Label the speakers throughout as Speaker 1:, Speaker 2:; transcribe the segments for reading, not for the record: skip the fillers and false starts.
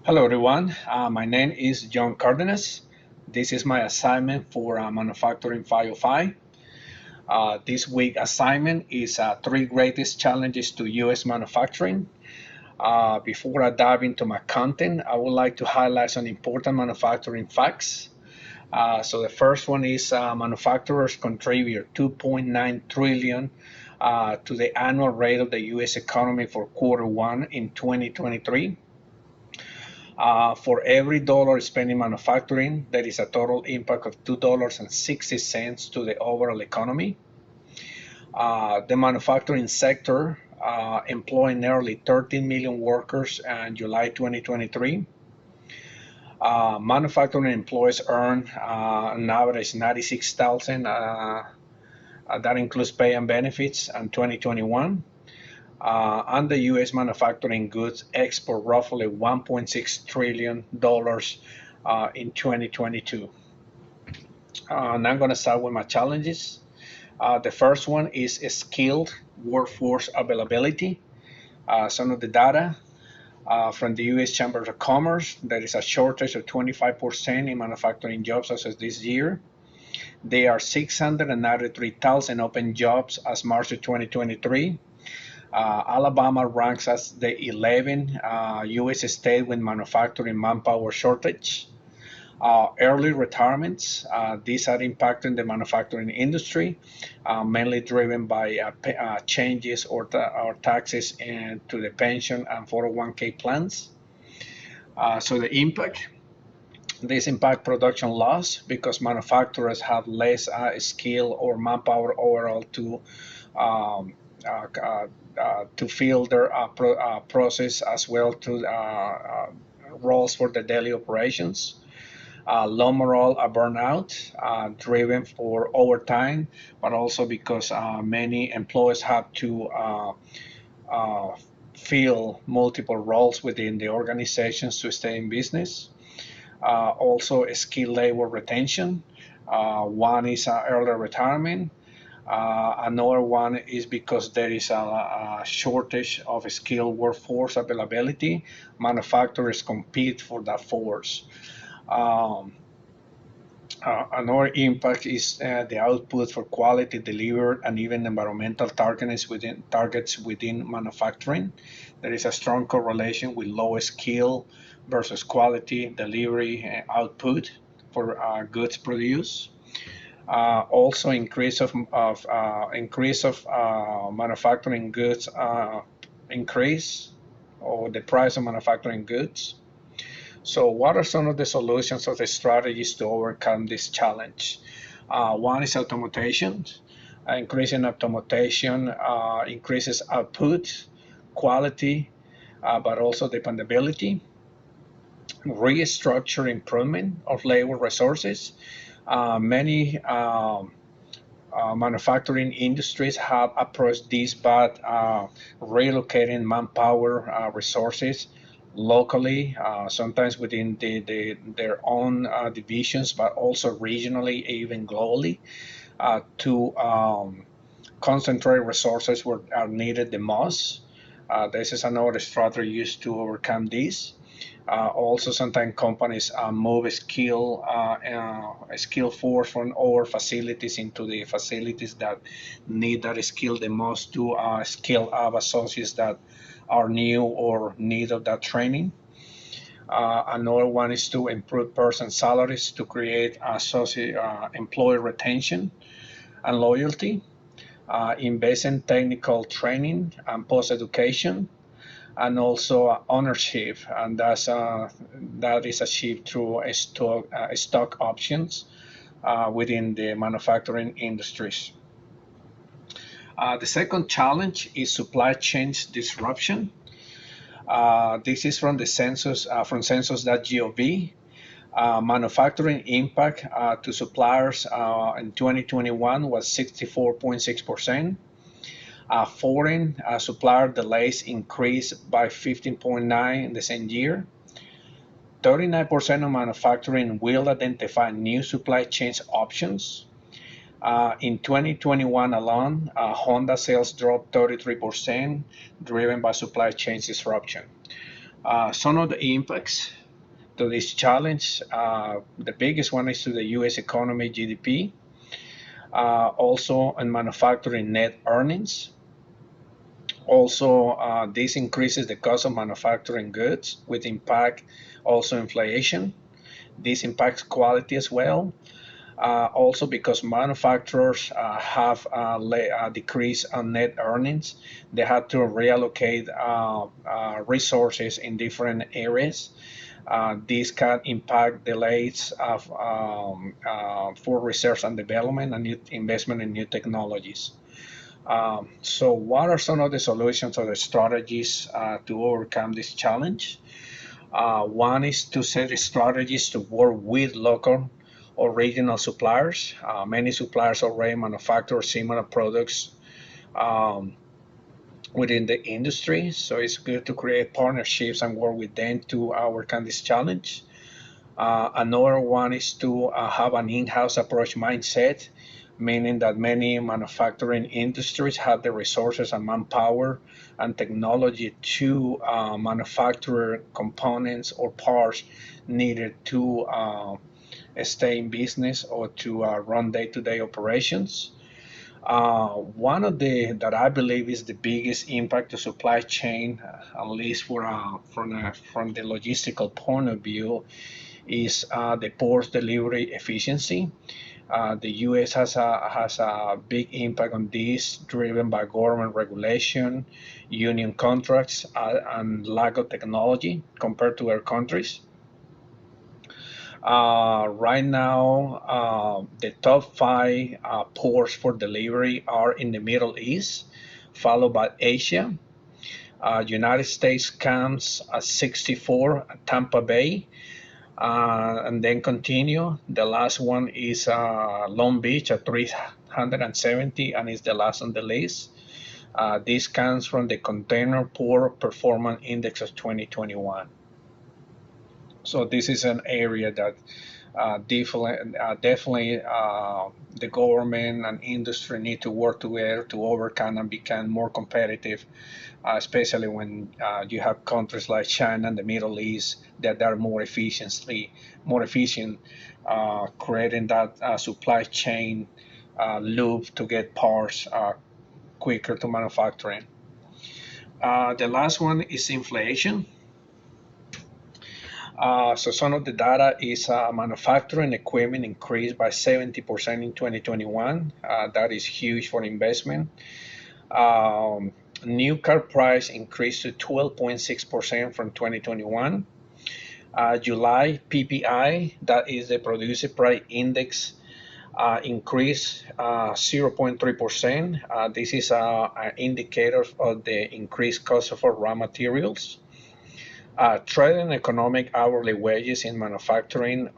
Speaker 1: Hello everyone, my name is John Cardenas. This is my assignment for Manufacturing 505. This week assignment is three greatest challenges to U.S. manufacturing. Before I dive into my content, I would like to highlight some important manufacturing facts. So the first one is manufacturers contribute 2.9 trillion to the annual rate of the U.S. economy for quarter one in 2023. For every dollar spent in manufacturing, there is a total impact of $2.60 to the overall economy. The manufacturing sector employed nearly 13 million workers in July 2023. Manufacturing employees earn an average 96,000. That includes pay and benefits in 2021. And the U.S. manufacturing goods export roughly $1.6 trillion in 2022. And I'm going to start with my challenges. The first one is skilled workforce availability. Some of the data from the U.S. Chamber of Commerce, there is a shortage of 25% in manufacturing jobs as of this year. There are 693,000 open jobs as March of 2023. Alabama ranks as the 11th U.S. state with manufacturing manpower shortage. Early retirements, these are impacting the manufacturing industry, mainly driven by changes or taxes to the pension and 401k plans. So the impact, this impact production loss because manufacturers have less skill or manpower overall to fill their process as well to roles for the daily operations. Low morale, burnout, driven for overtime, but also because many employees have to fill multiple roles within the organizations to stay in business. Also, skilled labor retention. One is early retirement. Another one is because there is a shortage of skilled workforce availability. Manufacturers compete for that force. Another impact is the output for quality delivered and even environmental targets within manufacturing. There is a strong correlation with low skill versus quality delivery output for goods produced. Also, increase of manufacturing goods increase or the price of manufacturing goods. So what are some of the solutions or the strategies to overcome this challenge? One is automation. Increasing automation increases output, quality, but also dependability. Restructure improvement of labor resources. Many manufacturing industries have approached this by relocating manpower resources locally, sometimes within their own divisions, but also regionally, even globally, to concentrate resources where are needed the most. This is another strategy used to overcome this. Also, sometimes companies move skill force from our facilities into the facilities that need that skill the most to skill up associates that are new or need of that training. Another one is to improve person salaries to create associate employee retention and loyalty. Invest in technical training and post-education, and also ownership, and that is achieved through stock options within the manufacturing industries. The second challenge is supply chain disruption. This is from the census, from census.gov. Manufacturing impact to suppliers in 2021 was 64.6%. Foreign supplier delays increased by 15.9% in the same year. 39% of manufacturing will identify new supply chain options. In 2021 alone, Honda sales dropped 33%, driven by supply chain disruption. Some of the impacts to this challenge, the biggest one is to the U.S. economy GDP, also in manufacturing net earnings. Also, this increases the cost of manufacturing goods, with impact also inflation. This impacts quality as well. Also, because manufacturers have a decrease on net earnings, they have to reallocate resources in different areas. This can impact delays of, for research and development and new investment in new technologies. So what are some of the solutions or the strategies to overcome this challenge? One is to set strategies to work with local or regional suppliers. Many suppliers already manufacture similar products um, within the industry, so it's good to create partnerships and work with them to overcome this challenge. Another one is to have an in-house approach mindset, meaning that many manufacturing industries have the resources and manpower and technology to manufacture components or parts needed to stay in business or to run day-to-day operations. One of the that I believe is the biggest impact to supply chain, at least from the logistical point of view, is the port delivery efficiency. The U.S. has a big impact on this, driven by government regulation, union contracts, and lack of technology compared to other countries. Right now, the top five ports for delivery are in the Middle East, followed by Asia. United States comes at 64, Tampa Bay, and then continue. The last one is Long Beach at 370, and is the last on the list. This comes from the Container Port Performance Index of 2021. So this is an area that definitely the government and industry need to work together to overcome and become more competitive, especially when you have countries like China and the Middle East that are more efficient, creating that supply chain loop to get parts quicker to manufacturing. The last one is inflation. So some of the data is manufacturing equipment increased by 70% in 2021. That is huge for investment. New car price increased to 12.6% from 2021. July PPI, that is the Producer Price Index, increased 0.3%. This is an indicator of the increased cost of our raw materials. Trade and economic hourly wages in manufacturing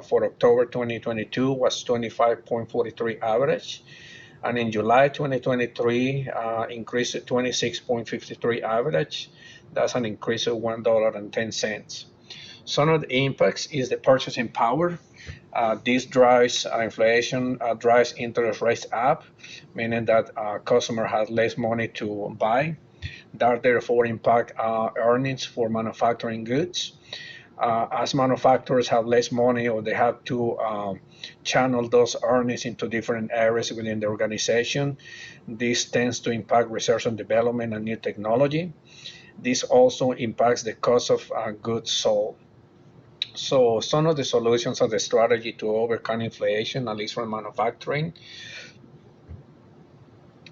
Speaker 1: for October 2022 was 25.43 average, and in July 2023 increased to 26.53 average. That's an increase of $1.10. Some of the impacts is the purchasing power. This drives inflation, drives interest rates up, meaning that customer has less money to buy. That therefore impact earnings for manufacturing goods. As manufacturers have less money or they have to channel those earnings into different areas within the organization, this tends to impact research and development and new technology. This also impacts the cost of goods sold. So some of the solutions of the strategy to overcome inflation, at least for manufacturing,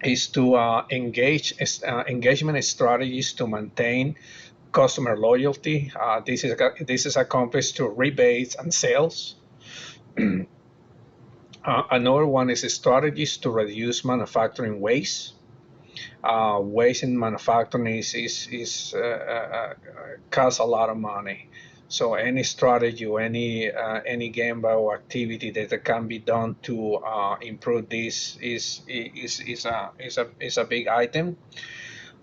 Speaker 1: is to engagement strategies to maintain customer loyalty. This is accomplished through rebates and sales. Another one is strategies to reduce manufacturing waste. Waste in manufacturing costs a lot of money. So any strategy or any game or activity that can be done to improve this is a big item.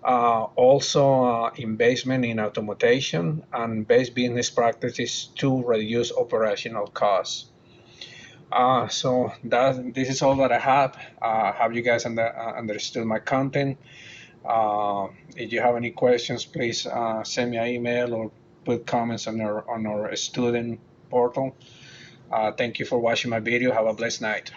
Speaker 1: Also, investment in automation and best business practices to reduce operational costs. So this is all that I have. Have you guys understood my content? If you have any questions, please send me an email or put comments on our student portal. Thank you for watching my video. Have a blessed night.